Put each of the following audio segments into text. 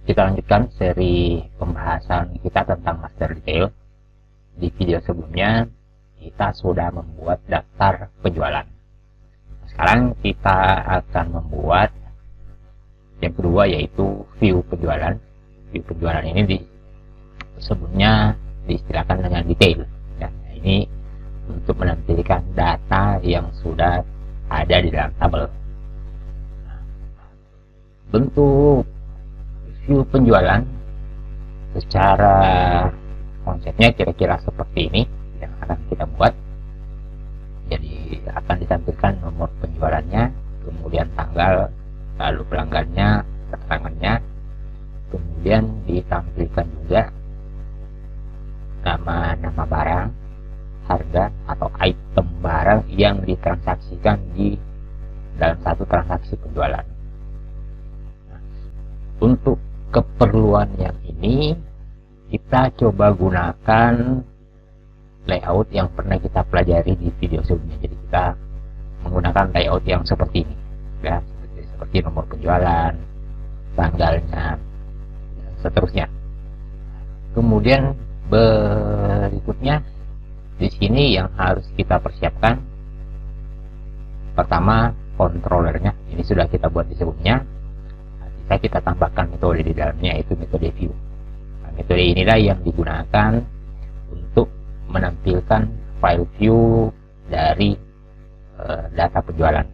Kita lanjutkan seri pembahasan kita tentang master detail. Di video sebelumnya kita sudah membuat daftar penjualan. Sekarang kita akan membuat yang kedua, yaitu view penjualan. View penjualan ini sebelumnya diistilahkan dengan detail. Ya, ini untuk menampilkan data yang sudah ada di dalam tabel. Bentuk view penjualan secara konsepnya kira-kira seperti ini yang akan kita buat. Jadi akan ditampilkan nomor penjualannya, kemudian tanggal, lalu pelanggannya, keterangannya, kemudian ditampilkan juga nama barang, harga atau item barang yang ditransaksikan di dalam satu transaksi penjualan. Untuk keperluan yang ini kita coba gunakan layout yang pernah kita pelajari di video sebelumnya. Jadi kita menggunakan layout yang seperti ini, ya, seperti nomor penjualan, tanggalnya, dan seterusnya. Kemudian berikutnya di sini yang harus kita persiapkan, pertama controllernya. Ini sudah kita buat di sebelumnya. Kita tambahkan metode di dalamnya, yaitu metode view. Nah, metode inilah yang digunakan untuk menampilkan file view dari data penjualan.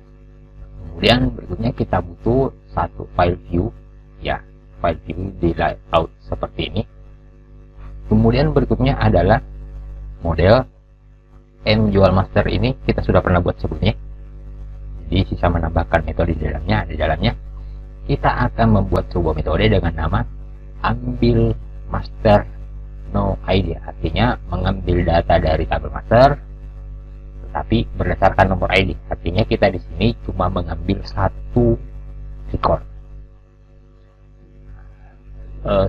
Kemudian berikutnya kita butuh satu file view, ya, file view di layout seperti ini. Kemudian berikutnya adalah model jual master. Ini kita sudah pernah buat sebelumnya, jadi sisa menambahkan metode di dalamnya. Kita akan membuat sebuah metode dengan nama ambil master no ID, artinya mengambil data dari tabel master tetapi berdasarkan nomor ID. Artinya kita di sini cuma mengambil satu record.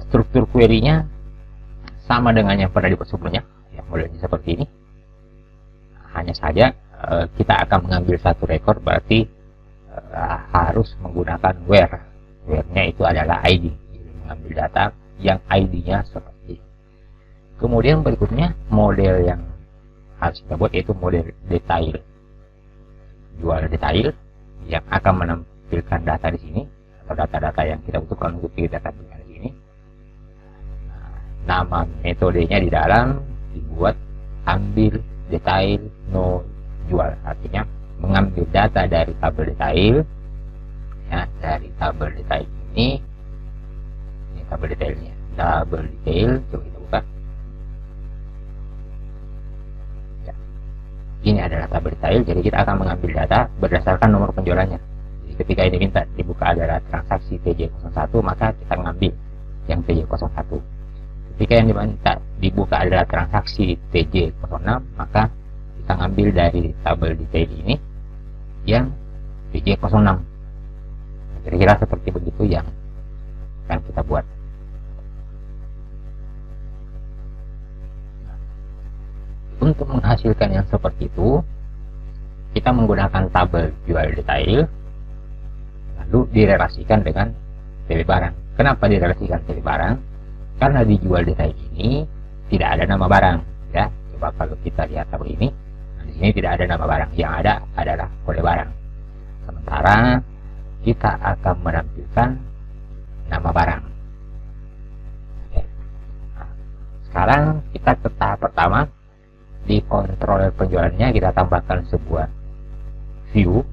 Struktur query-nya sama dengan yang pernah dibuat sebelumnya, yang modelnya seperti ini. Hanya saja kita akan mengambil satu record, berarti harus menggunakan where-nya itu adalah ID. Jadi mengambil data yang ID-nya seperti ini. Kemudian berikutnya model yang harus kita buat yaitu model detail, jual detail, yang akan menampilkan data di sini atau data-data yang kita butuhkan untuk kita tampilkan di sini. Nama metodenya di dalam dibuat ambil detail no jual, artinya mengambil data dari tabel detail, ya, dari tabel detail ini tabel detailnya, tabel detail. Coba kita buka, ya, ini adalah tabel detail. Jadi kita akan mengambil data berdasarkan nomor penjualannya. Jadi ketika ini minta dibuka adalah transaksi TJ01, maka kita mengambil yang TJ01. Ketika yang diminta dibuka adalah transaksi TJ06, maka kita ngambil dari tabel detail ini yang TJ06. Kira-kira seperti begitu yang akan kita buat. Untuk menghasilkan yang seperti itu, kita menggunakan tabel jual detail lalu direlasikan dengan TB barang. Kenapa direlasikan TB barang? Karena di jual detail ini tidak ada nama barang, ya. Coba kalau kita lihat tabel ini, di sini tidak ada nama barang, yang ada adalah kode barang. Sementara kita akan menampilkan nama barang. Oke. Nah, sekarang kita ke tahap pertama. Di controller penjualannya kita tambahkan sebuah view,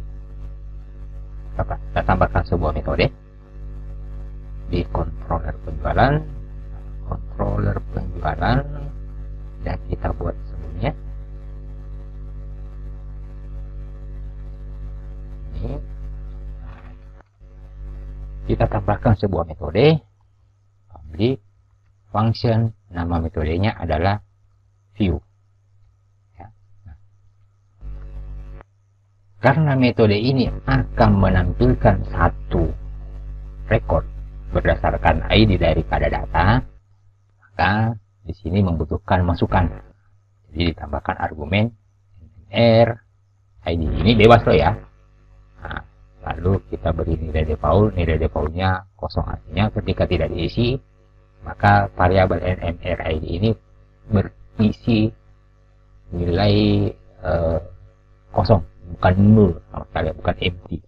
kita tambahkan sebuah metode di controller penjualan yang kita buat sebelumnya. Ini kita tambahkan sebuah metode di function, nama metodenya adalah view. Karena metode ini akan menampilkan satu record berdasarkan ID daripada data, maka di sini membutuhkan masukan. Jadi ditambahkan argumen R ID. Ini bebas loh ya. Nah, lalu kita beri nilai default-nya kosong, artinya ketika tidak diisi maka variabel NMR ID ini berisi nilai kosong, bukan nol sama sekali, bukan empty.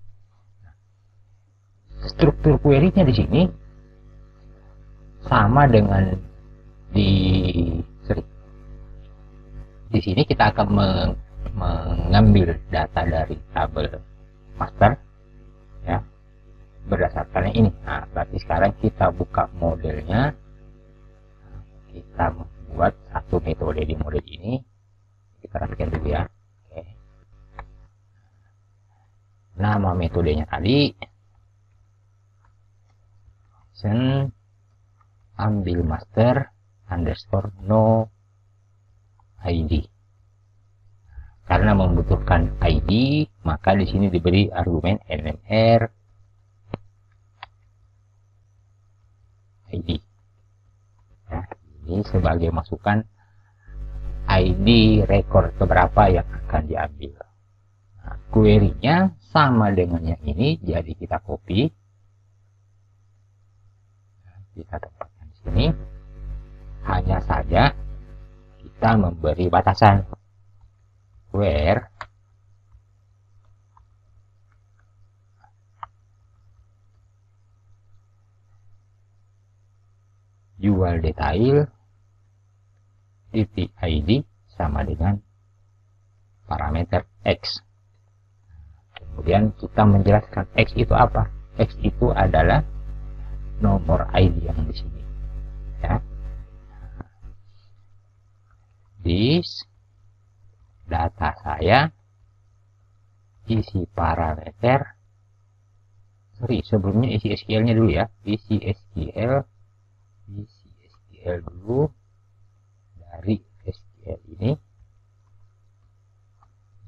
Struktur query-nya di sini sama dengan di sini kita akan mengambil data dari tabel master ya berdasarkan ini. Nah, berarti sekarang kita buka modelnya, kita membuat satu metode di model ini, kita rapikan dulu ya. Oke. Nama metodenya tadi ambil master underscore no ID. Karena membutuhkan ID, maka di sini diberi argumen NMR ID. Ya, ini sebagai masukan ID record keberapa yang akan diambil. Nah, query-nya sama dengan yang ini, jadi kita copy, kita tempatkan di sini. Hanya saja kita memberi batasan where jual detail titik ID sama dengan parameter X. Kemudian kita menjelaskan X itu apa? X itu adalah nomor ID yang di sini. Ya. This data saya isi parameter. Sebelumnya isi SQL-nya dulu ya. Isi SQL dulu dari SQL ini.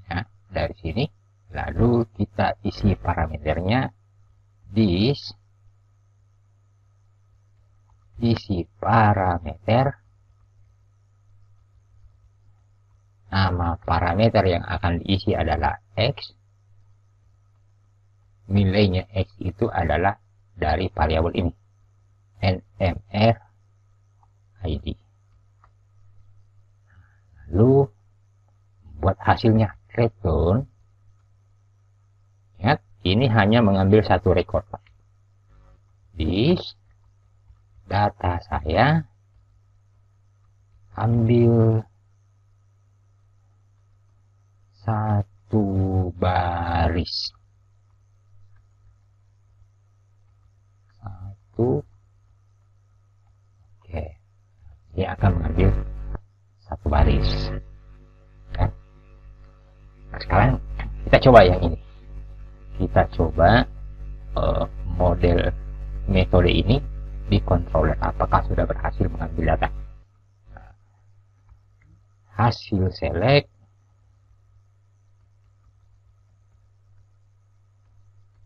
Ya, dari sini. Lalu kita isi parameternya this isi parameter, nama parameter yang akan diisi adalah X, nilainya X itu adalah dari variabel ini NMR ID, lalu buat hasilnya return. Ingat, ini hanya mengambil satu record. This data saya ambil satu baris, oke, dia akan mengambil satu baris ya. Nah, sekarang kita coba yang ini, kita coba model metode ini di controller, apakah sudah berhasil mengambil data. Nah, hasil select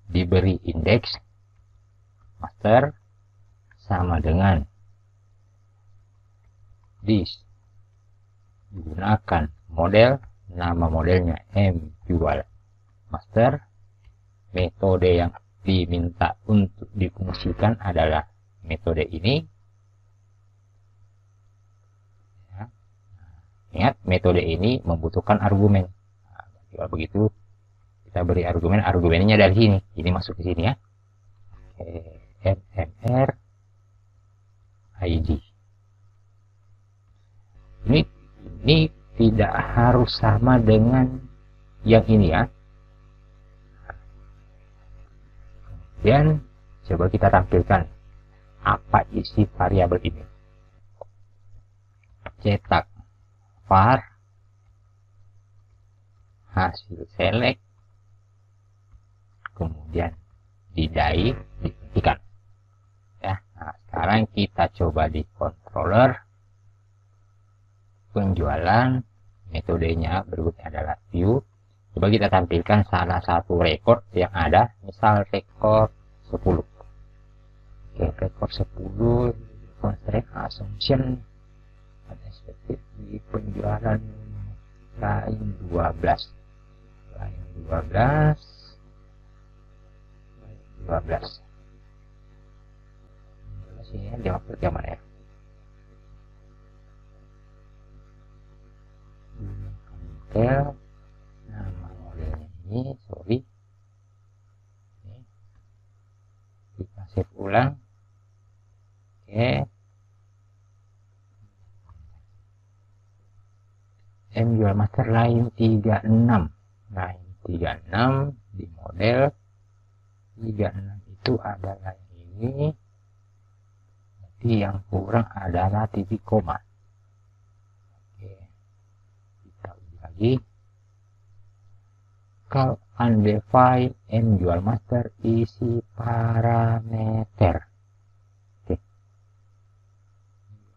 diberi indeks master sama dengan this, gunakan model, nama modelnya mjual master, metode yang diminta untuk difungsikan adalah metode ini ya. Ingat, metode ini membutuhkan argumen. Nah, kalau begitu kita beri argumen, argumennya dari sini, ini masuk ke sini ya. NMR ID. Ini tidak harus sama dengan yang ini ya. Dan coba kita tampilkan apa isi variabel ini. Cetak var hasil select, kemudian didai dihentikan ya. Nah, sekarang kita coba di controller penjualan, metodenya berikutnya adalah view. Coba kita tampilkan salah satu record yang ada, misal record 10. Oke, record 10 constraint assumption unexpected di penjualan line 12. 12 ya, dimaksud yang mana ya? Model nama modelnya ini, sorry, ini. Kita save ulang. Oke, Jual Master line 36 di model 36 itu adalah ini. Jadi yang kurang adalah titik koma. Oke, kita uji lagi. Call undefined Jual Master isi parameter. Oke,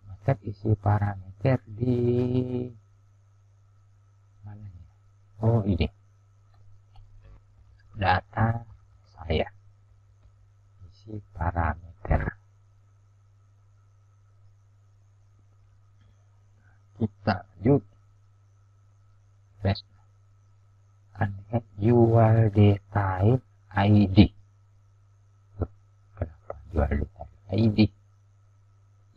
master isi parameter di mana ya? Oh, ini data saya, isi parameter. Kita lanjut. Jual detail ID. Kenapa jual detail ID?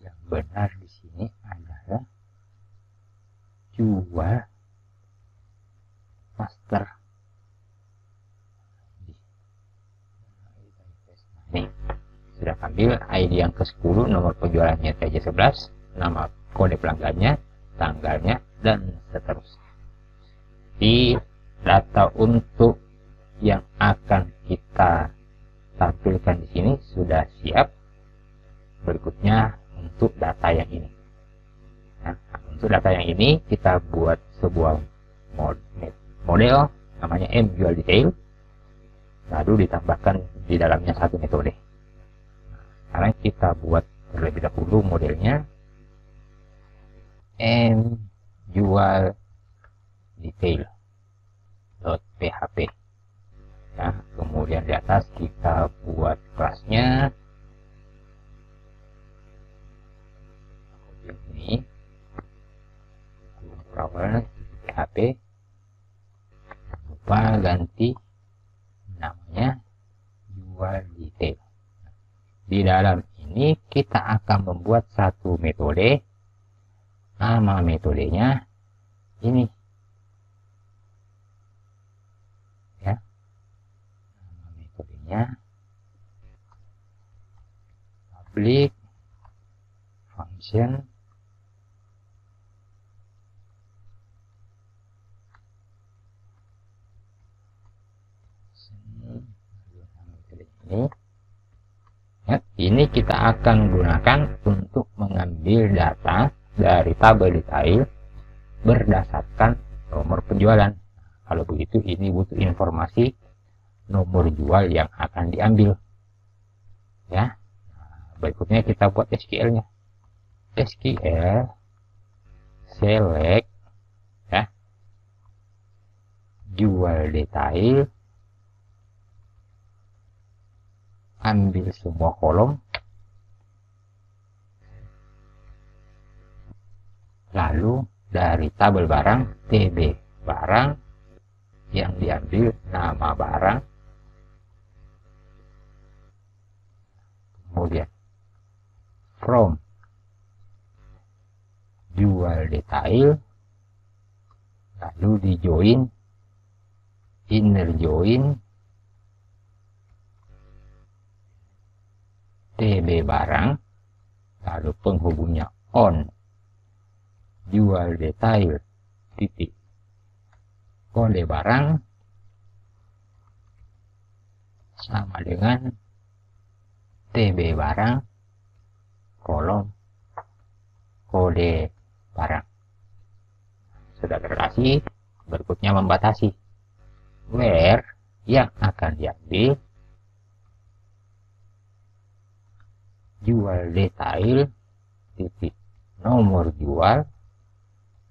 Yang benar di sini adalah jual master. Nih, sudah ambil ID yang ke-10, nomor penjualannya TJ11, nama kode pelanggannya, tanggalnya, dan seterusnya. Di data untuk yang akan kita tampilkan di sini sudah siap. Berikutnya untuk data yang ini. Nah, untuk data yang ini kita buat sebuah model namanya jual detail, lalu ditambahkan di dalamnya satu metode. Sekarang kita buat terlebih dahulu modelnya jual detail.php. Nah, kemudian di atas kita buat kelasnya ini PHP. Lupa ganti namanya jual detail. Di dalam ini kita akan membuat satu metode. Nama metodenya ini ya, nama metodenya public function ini ya. Ini kita akan gunakan untuk mengambil data dari tabel detail berdasarkan nomor penjualan. Kalau begitu ini butuh informasi nomor jual yang akan diambil ya. Nah, berikutnya kita buat SQL-nya. SQL select ya, jual detail, ambil semua kolom, lalu dari tabel barang TB barang yang diambil nama barang, kemudian from jual detail, lalu di join inner join TB barang, lalu penghubungnya on jual detail titik kode barang sama dengan TB barang kolom kode barang. Sudah terkasih. Berikutnya membatasi where yang akan diambil jual detail titik nomor jual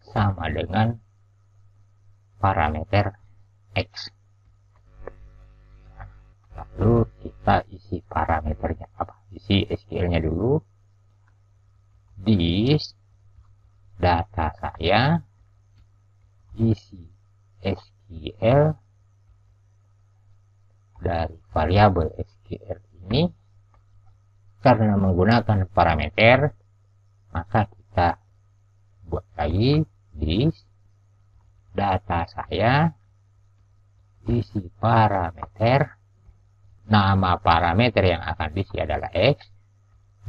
sama dengan parameter X. Lalu kita isi parameternya apa? Isi SQL-nya dulu. This data saya, isi SQL dari variabel SQL SQL ini karena menggunakan parameter, maka kita buat lagi di data saya, isi parameter, nama parameter yang akan diisi adalah X,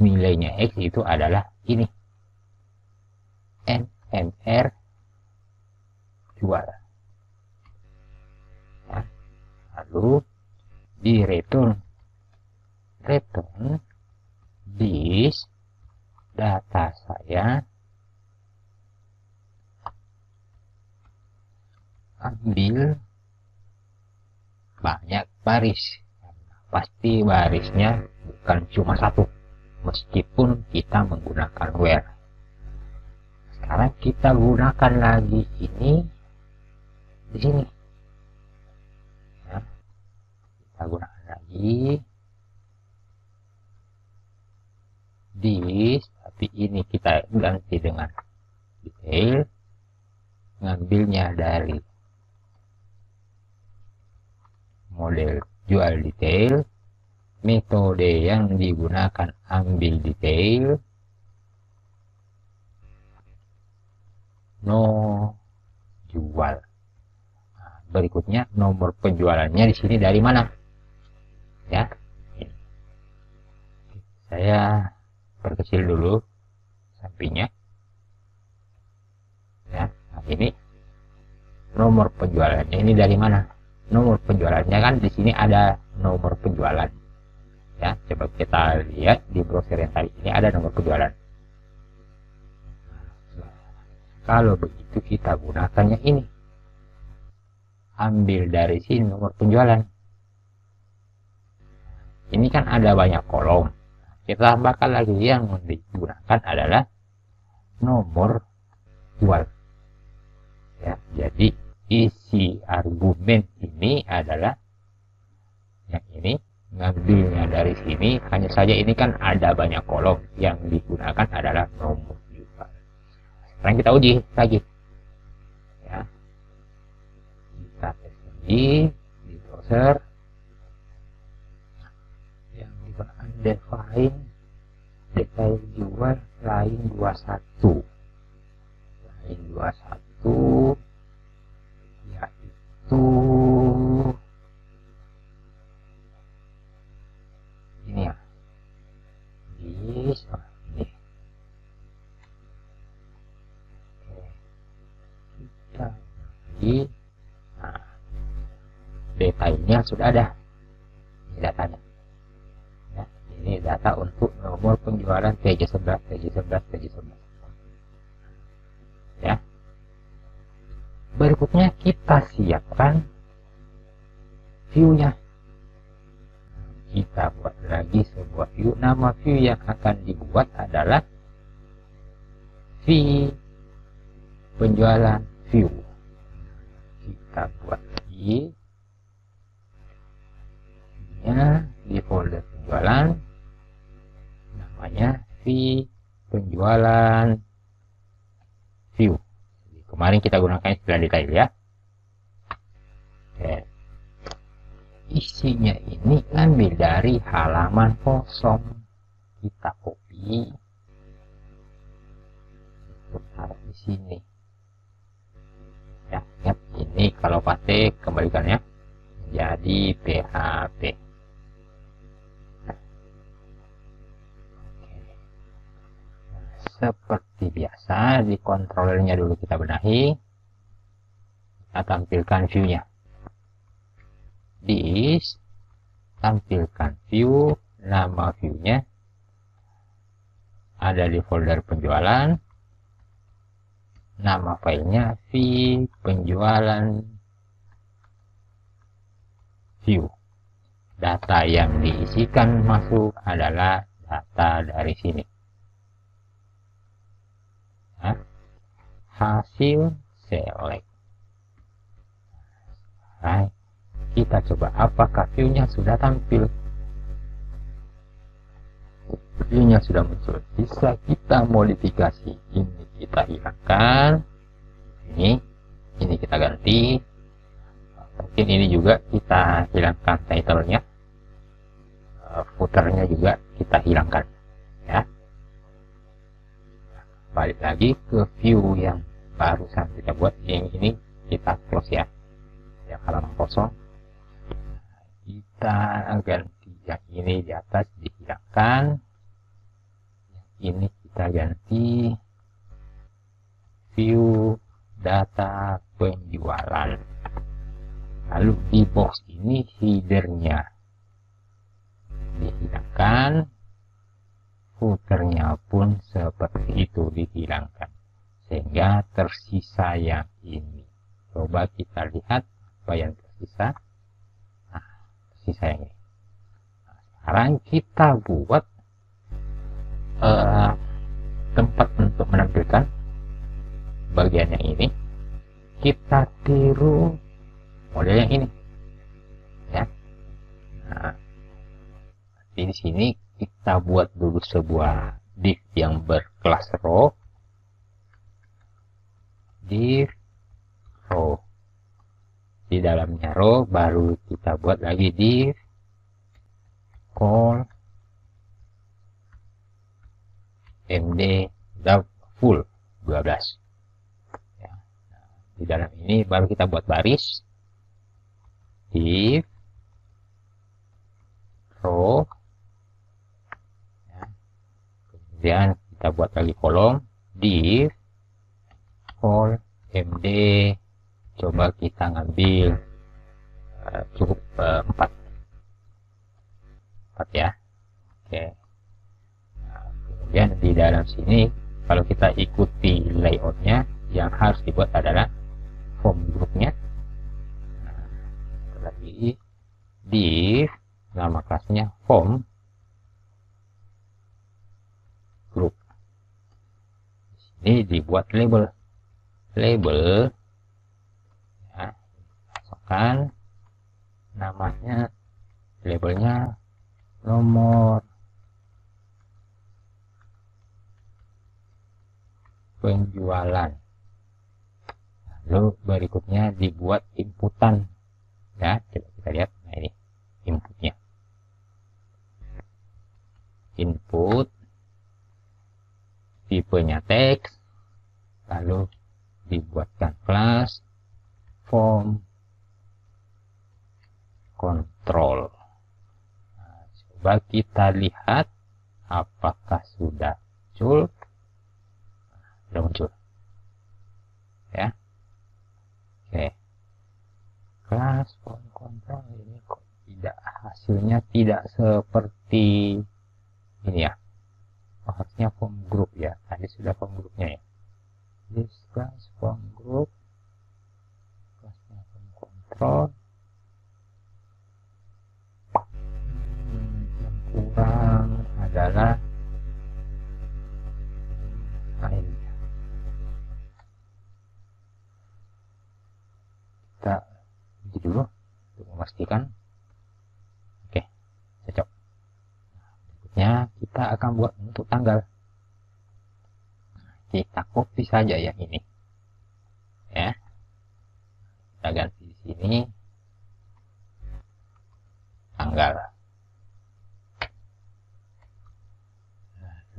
nilainya X itu adalah ini, NMR jual. Ya. Lalu di return this data saya, ambil banyak baris, pasti barisnya bukan cuma satu meskipun kita menggunakan where. Sekarang kita gunakan lagi ini di sini ya. Kita gunakan lagi this, tapi ini kita ganti dengan detail, ngambilnya dari model jual detail, metode yang digunakan ambil detail, no jual. Nah, berikutnya nomor penjualannya di sini dari mana? Ya, ini. Saya perkecil dulu sampingnya. Ya, nah ini nomor penjualannya ini dari mana? Nomor penjualannya kan di sini ada nomor penjualan. Ya, coba kita lihat di browser yang tadi ini ada nomor penjualan. Kalau begitu kita gunakannya ini. Ambil dari sini nomor penjualan. Ini kan ada banyak kolom. Kita tambahkan lagi yang digunakan adalah nomor jual. Ya, jadi isi argumen ini adalah yang ini, ngambilnya dari sini. Hanya saja ini kan ada banyak kolom, yang digunakan adalah nomor jual. Sekarang kita uji lagi ya, kita tes lagi di browser yang digunakan define detail jual lain 21 yaitu ini ya, ini kita lagi. Nah, detailnya sudah ada, ini datanya ya. Ini data untuk nomor penjualan TJ11 ya. Berikutnya kita siapkan view-nya. Kita buat lagi sebuah view. Nama view yang akan dibuat adalah V penjualan view. Kita buat lagi di folder penjualan, namanya V penjualan view. Kemarin kita gunakan istilah detail ya. Oke. Isinya ini ambil dari halaman kosong, kita copy, taruh di sini. Ya, ingat ini kalau pakai kembalikannya jadi PHP. Seperti biasa, di controllernya dulu kita benahi, kita tampilkan view-nya. This, tampilkan view, nama view-nya ada di folder penjualan, nama filenya V penjualan view. Data yang diisikan masuk adalah data dari sini. Hasil select. Nah, kita coba apakah view-nya sudah tampil. View-nya sudah muncul. Bisa kita modifikasi. Ini kita hilangkan. Ini kita ganti. Mungkin ini juga kita hilangkan title-nya. footernya juga kita hilangkan ya. Balik lagi ke view yang barusan kita buat, yang ini kita close ya, yang halaman kosong. Kita ganti yang ini di atas dihilangkan, yang ini kita ganti view data penjualan. Lalu di box ini headernya dihilangkan, footernya pun seperti itu dihilangkan, sehingga tersisa yang ini. Coba kita lihat apa yang tersisa. Nah, tersisa yang ini. Nah, sekarang kita buat tempat untuk menampilkan bagian yang ini. Kita tiru model yang ini ya. Nah, di sini kita buat dulu sebuah div yang berkelas row, div row. Di dalamnya row baru kita buat lagi div call md full 12 ya. Nah, di dalam ini baru kita buat baris div row ya. Kemudian kita buat lagi kolom div call md, coba kita ngambil cukup 4 ya. Oke. Nah, kemudian di dalam sini kalau kita ikuti layoutnya, yang harus dibuat adalah form grupnya. Nah, lagi div, nama kelasnya form group. Ini dibuat label ya, masukkan namanya, labelnya nomor penjualan. Lalu berikutnya dibuat inputan ya, coba kita lihat. Nah, ini inputnya, input tipenya teks, lalu dibuatkan kelas form control. Nah, coba kita lihat apakah sudah muncul. Sudah muncul ya. Oke, kelas form control ini kok tidak, hasilnya tidak seperti ini ya. Harusnya form group ya, tadi sudah form grupnya ya. This class form group, kelasnya form control. Yang kurang adalah ini. Kita uji dulu untuk memastikan. Oke, cocok. Berikutnya kita akan buat untuk tanggal. Kita copy saja yang ini ya, kita ganti di sini tanggal.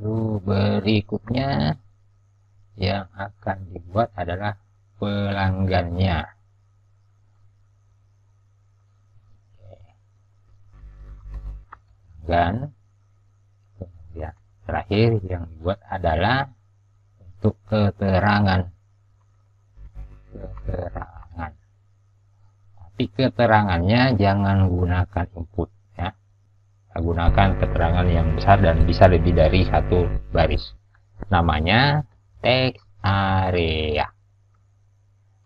Lalu berikutnya yang akan dibuat adalah pelanggannya. Dan kemudian terakhir yang dibuat adalah untuk keterangan. Tapi keterangannya jangan gunakan input ya. Gunakan keterangan yang besar dan bisa lebih dari satu baris. Namanya text area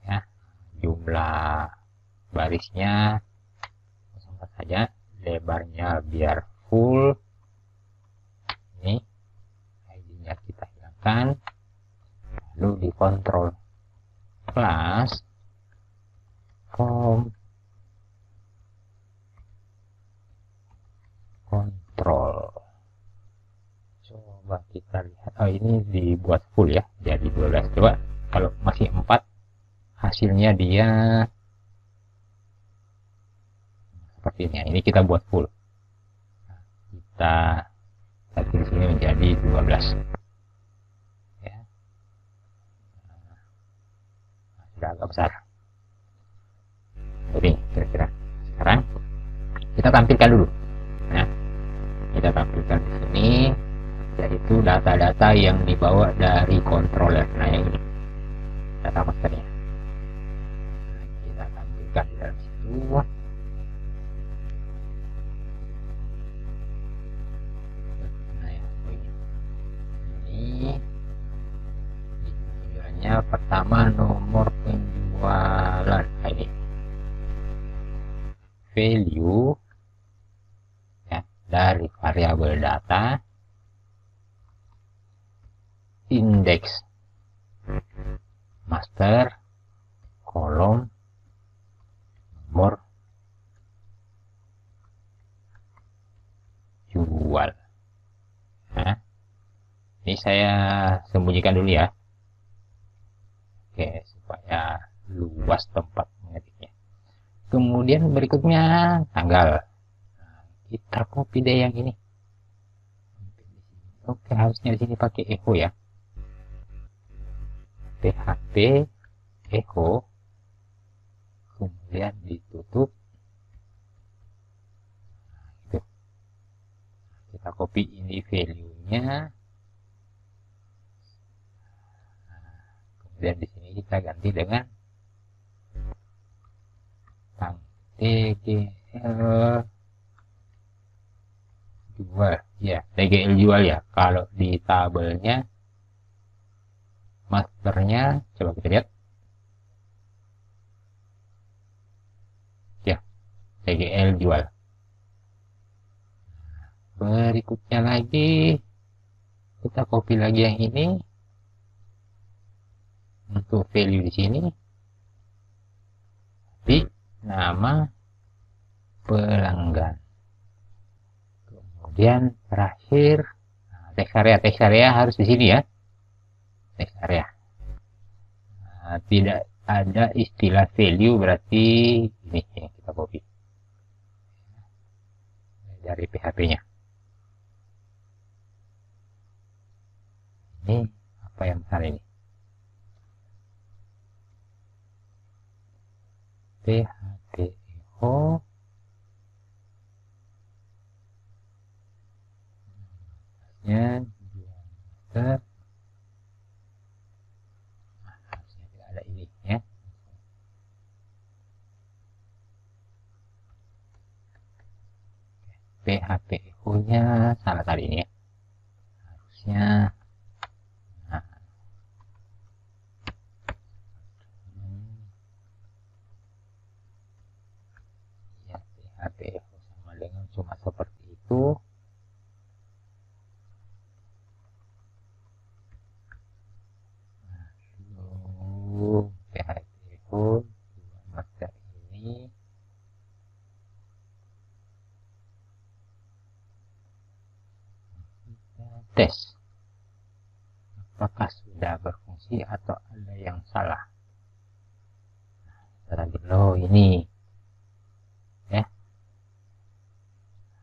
ya. Jumlah barisnya sama saja, lebarnya biar full. Ini ID-nya kita hilangkan, lalu dikontrol kelas form control. Coba kita lihat, oh ini dibuat full ya, jadi 12. Coba kalau masih 4, hasilnya dia seperti ini. Ini kita buat full. kita tapi di sini menjadi 12 ya. Sudah agak besar. Jadi kira-kira sekarang kita tampilkan dulu ya. Kita tampilkan di sini yaitu data-data yang dibawa dari controller. Nah yang ini data masternya, kita tampilkan di dalam situ. Pertama nomor penjualan ini value ya, dari variabel data indeks master kolom nomor jual. Nah, ini saya sembunyikan dulu ya. Oke, supaya luas tempat mengetiknya. Kemudian berikutnya tanggal. Nah, kita copy deh yang ini. Oke, harusnya di sini pakai echo ya. PHP echo. Kemudian ditutup. Nah, itu. Kita copy ini value-nya. Dan di sini kita ganti dengan TGL jual ya, TGL jual ya. Kalau di tabelnya masternya coba kita lihat ya, TGL jual. Berikutnya lagi kita copy lagi yang ini untuk value di sini, tapi nama pelanggan. Kemudian terakhir teks area harus di sini ya, teks area. Nah, tidak ada istilah value, berarti ini yang kita copy dari PHP-nya. Ini apa yang besar ini? PHP echo nya diameter, harusnya tidak ada ini ya. PHP echo nya salah tadi ini ya, harusnya PHP echo sama dengan cuma seperti itu. Lalu PHP echo master ini tes apakah sudah berfungsi atau ada yang salah. Nah, loh ini ya,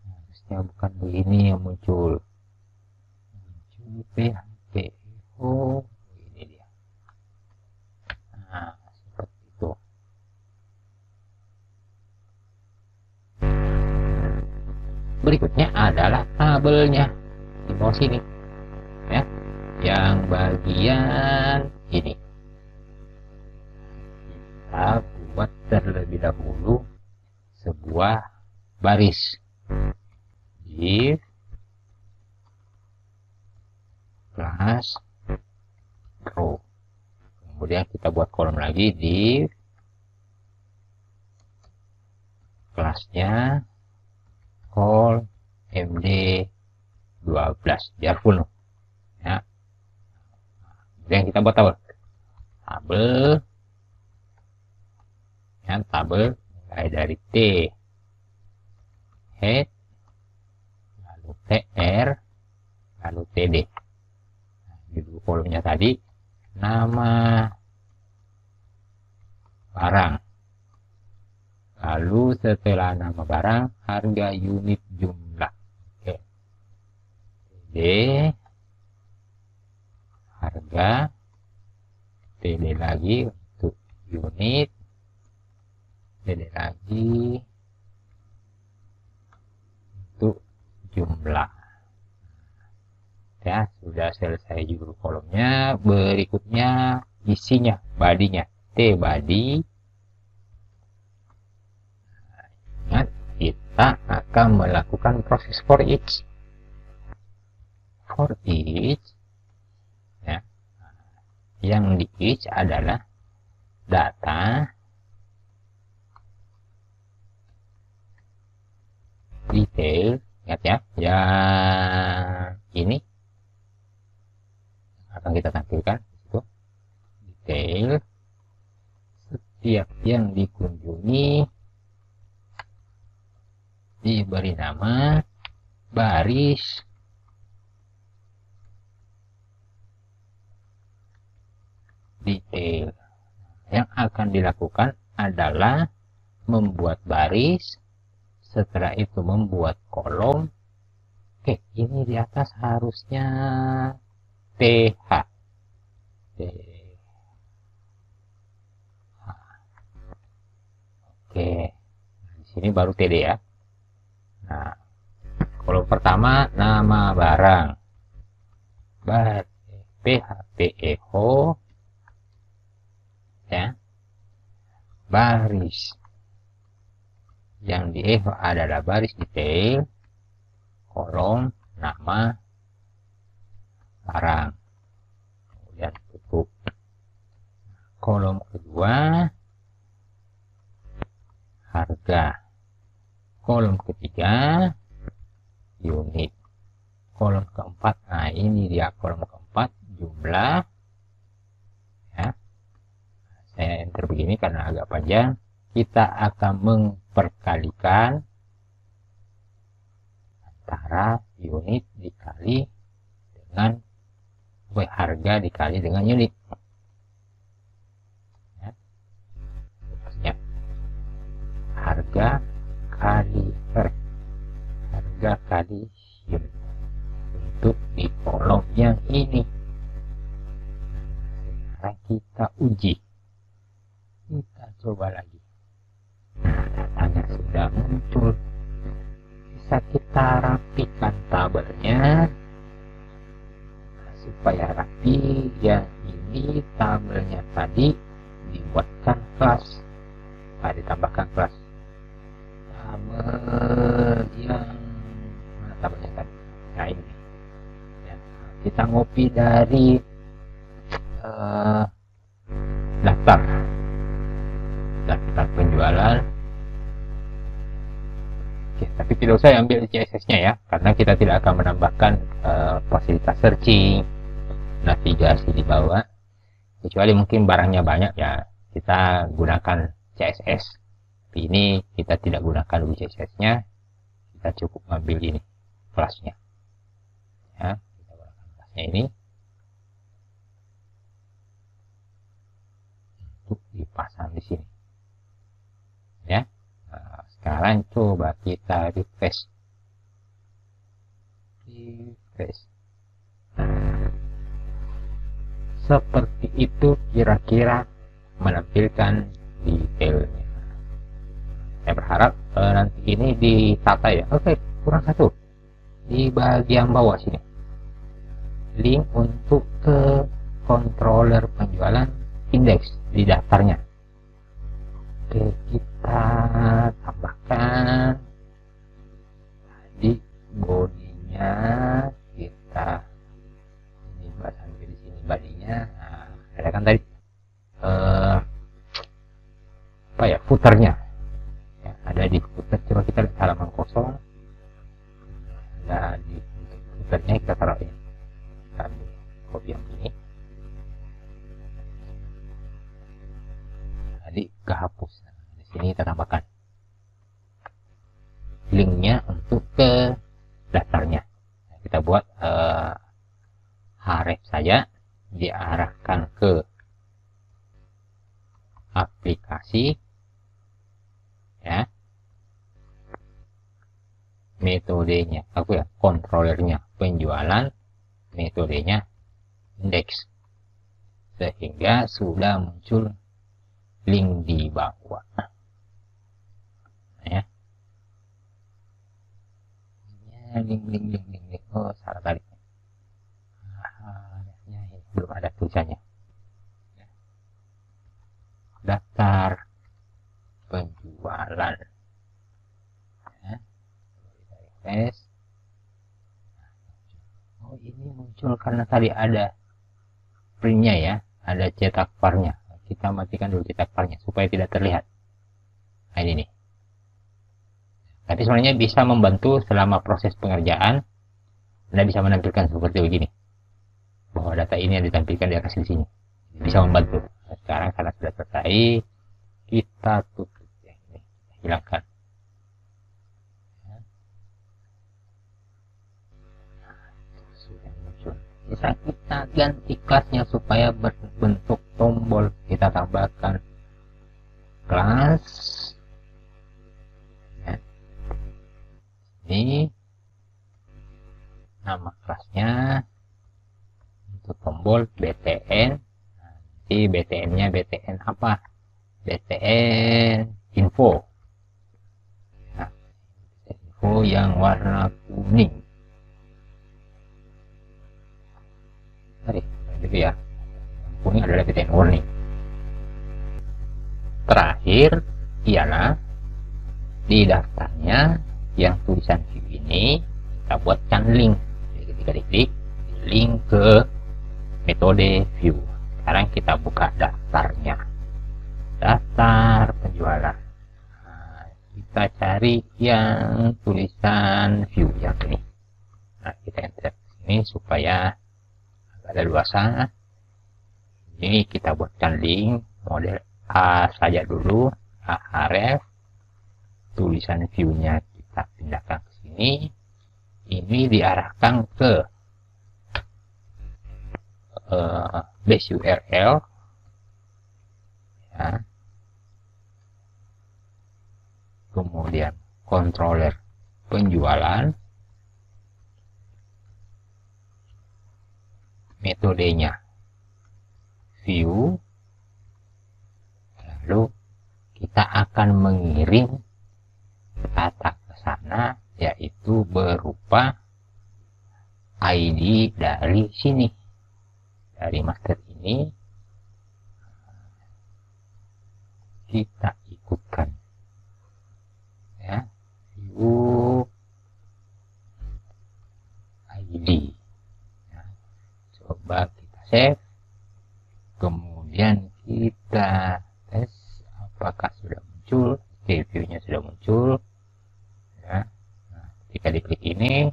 harusnya bukan begini yang muncul PHP echo ini dia. Nah, seperti itu. Berikutnya adalah tabelnya di bawah sini ya, yang bagian ini kita buat terlebih dahulu sebuah baris div class row, kemudian kita buat kolom lagi div kelasnya call md 12 biar full ya. Kemudian kita buat tabel ya, tabel mulai dari T head lalu TR lalu TD. Nah, di dua kolomnya tadi nama barang, lalu setelah nama barang harga unit jumlah. Oke, harga, TD lagi untuk unit, TD lagi untuk jumlah. Ya, sudah selesai judul kolomnya. Berikutnya isinya, badinya. T body. Ingat, kita akan melakukan proses for each. For each, ya, yang di each adalah data, detail. Ingat ya, yang ini akan kita tampilkan itu detail. Setiap yang dikunjungi diberi nama, baris, detail. Yang akan dilakukan adalah membuat baris, setelah itu membuat kolom. Oke, ini di atas harusnya TH. Oke, di sini baru TD ya. Nah, kolom pertama nama barang, PHPEHO, ya, baris yang di echo adalah baris detail, kolom nama barang, kemudian tutup. Kolom kedua harga, kolom ketiga unit, kolom keempat, nah ini dia kolom keempat, jumlah. Ya, saya enter begini karena agak panjang. Kita akan memperkalikan antara unit dikali dengan harga dikali dengan unit. Ya, harga kali unit untuk di kolom yang ini. Sekarang kita uji, kita coba lagi. Nah, datanya sudah muncul. Bisa kita rapikan tabelnya supaya rapi. Yang ini tabelnya tadi dibuatkan kelas, ditambahkan kelas. Tabel yang mana tabelnya tadi? Nah ini ya, kita ngopi dari daftar penjualan. Oke, tapi tidak usah ambil CSS-nya ya, karena kita tidak akan menambahkan fasilitas searching, navigasi di bawah, kecuali mungkin barangnya banyak ya kita gunakan CSS. Tapi ini kita tidak gunakan CSS-nya, kita cukup ambil ini kelasnya ya, kita gunakan kelasnya ini untuk dipasang di sini ya. Nah, sekarang coba kita refresh. Nah, seperti itu kira-kira menampilkan detailnya. Saya berharap nanti ini ditata ya. Oke, kurang satu di bagian bawah sini, link untuk ke controller penjualan indeks di daftarnya. Oke, kita tambahkan di bodinya, kita ini sampai di sini badinya. Nah, ada kan tadi apa ya, footernya ya, ada di footer. Coba kita lihat halaman kosong, ada di footernya, kita taruh ini, kita ambil copy yang ini. Tadi kehapus. Nah, di sini kita tambahkan linknya untuk ke daftarnya. Nah, kita buat href saja, diarahkan ke aplikasi ya. metodenya controllernya penjualan, metodenya indeks, sehingga sudah muncul link di bawah ya. Link. Oh, salah kali. Belum ada tulisannya. Daftar penjualan ya. Oh, ini muncul karena tadi ada printnya ya, ada cetak parnya. Kita matikan dulu cetak parnya supaya tidak terlihat. Nah, ini nih. Tapi sebenarnya bisa membantu selama proses pengerjaan. Anda bisa menampilkan seperti begini, bahwa data ini yang ditampilkan di atas di sini. Bisa membantu. Nah, sekarang karena sudah selesai, kita tutup ya, ini hilangkan. Sudah muncul. Bisa kita ganti kelasnya supaya berbentuk tombol. Kita tambahkan kelas. Ya. Ini nama kelasnya untuk tombol BTN. Nanti BTN-nya BTN apa? BTN info. Nah, info yang warna kuning. Tadi gitu ya. Kuning adalah BTN warning. Terakhir ialah di daftarnya yang tulisan view ini kita buatkan link. Jadi ketika diklik link ke metode view. Sekarang kita buka daftarnya, daftar penjualan. Nah, kita cari yang tulisan view yang ini. Nah, kita enter ini supaya agak leluasa. Ini kita buatkan link model A saja dulu, Ahref. Tulisan view-nya kita pindahkan ke sini. Ini diarahkan ke base URL ya. Kemudian controller penjualan, metodenya view, lalu kita akan mengirim kata ke sana, yaitu berupa ID dari sini, dari master ini. Kita ikutkan ya, view ID ya. Coba kita save, kemudian kita tes apakah sudah muncul. View-nya sudah muncul ya. Nah, ketika diklik ini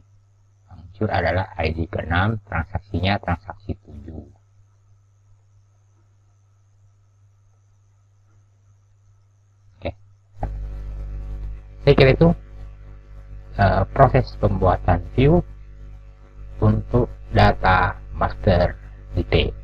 muncul adalah ID ke-6, transaksinya transaksi 7. Oke, saya kira itu proses pembuatan view untuk data master detail.